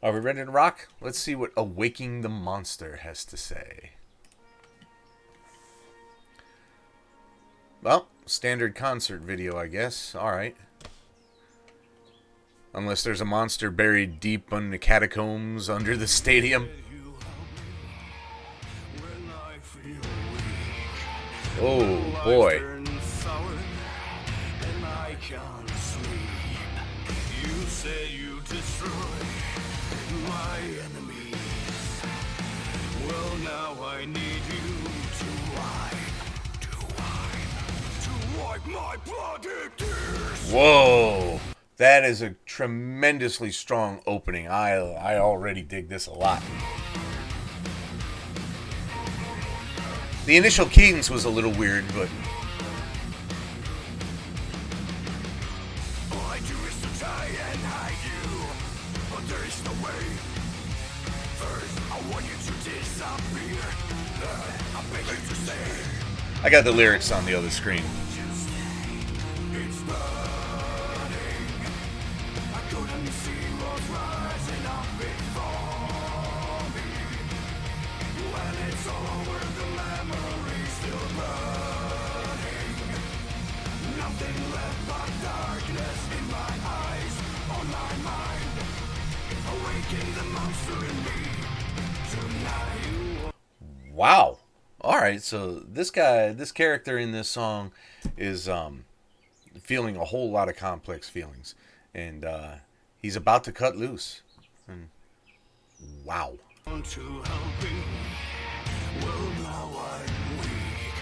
Are we ready to rock? Let's see what Awaking the Monster has to say. Well, standard concert video, I guess. Alright. Unless there's a monster buried deep in the catacombs under the stadium. Oh, boy. Well, now I need you to wipe my bloody tears. Whoa. That is a tremendously strong opening. I already dig this a lot. The initial cadence was a little weird, but... All I do is to try and hide you, but there is no way. First, I want you to disappear. Then, I beg you to stay. I got the lyrics on the other screen. It's burning. I couldn't see what's rising up before me. When it's all over, the memory's still burning. Nothing left but darkness in my eyes, on my mind. Awaken the monster in me tonight. Wow. Alright, so this character in this song is feeling a whole lot of complex feelings. And he's about to cut loose. And wow. Want to help me? Well, now I'm weak.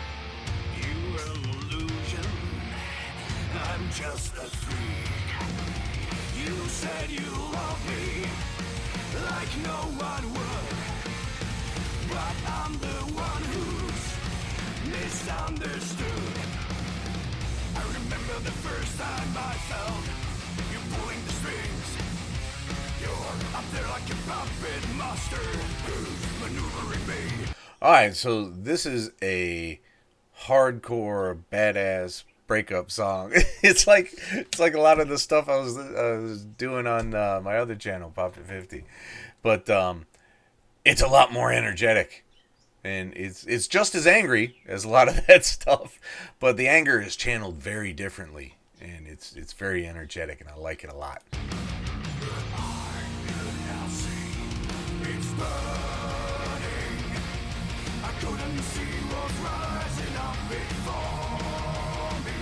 You are an illusion. I'm just a freak. You said you love me like no one would, but I'm the one who's misunderstood. I remember the first time I felt you pulling the strings. You're up there like a puppet master who's maneuvering me. Alright, so this is a hardcore, badass breakup song. It's like a lot of the stuff I was doing on my other channel, Popped at 50. But it's a lot more energetic. And it's just as angry as a lot of that stuff. But the anger is channeled very differently. And it's very energetic, and I like it a lot. It's burning. I couldn't see what's rising up before me.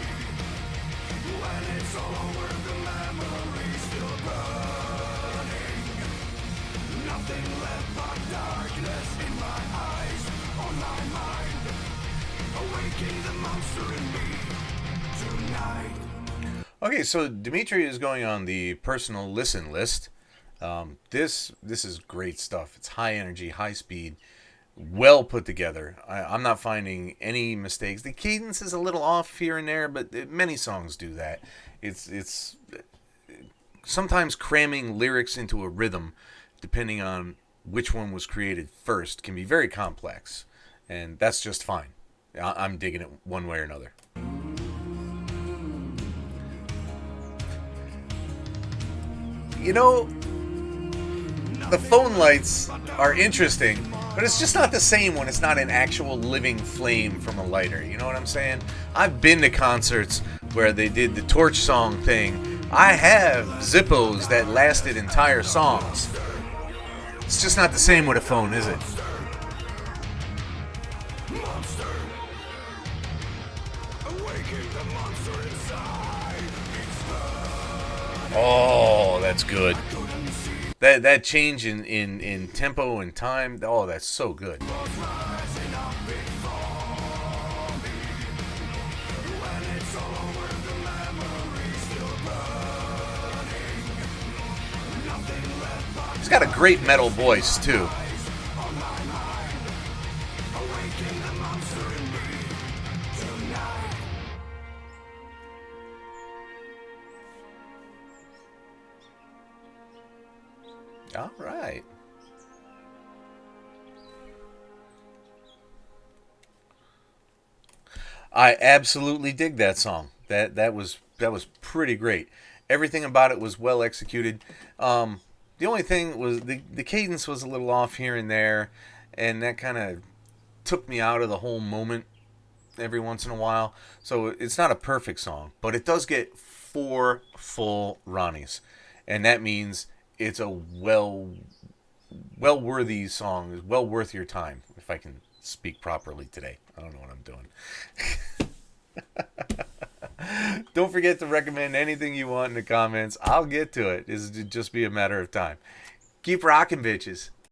When it's all over, the memory's still burning. Nothing left but darkness in my eyes, on my mind. Awaken the monster in me tonight. Okay, so Dimitri is going on the personal listen list. This is great stuff. It's high energy, high speed, well put together. I'm not finding any mistakes. The cadence is a little off here and there, but many songs do that. It's sometimes cramming lyrics into a rhythm, depending on which one was created first, can be very complex, and that's just fine. I'm digging it one way or another. You know, the phone lights are interesting, but it's just not the same when it's not an actual living flame from a lighter. You know what I'm saying? I've been to concerts where they did the torch song thing. I have Zippos that lasted entire songs. It's just not the same with a phone, is it? Oh, that's good. That change in tempo and time, oh, that's so good. He's got a great metal voice, too. All right. I absolutely dig that song. That was pretty great. Everything about it was well executed. The only thing was the cadence was a little off here and there, and that kind of took me out of the whole moment every once in a while. So it's not a perfect song, but it does get 4 full Ronnies, and that means it's a well worthy song. It's well worth your time. If I can speak properly today, I don't know what I'm doing. Don't forget to recommend anything you want in the comments. I'll get to it. It'll just be a matter of time. Keep rocking, bitches.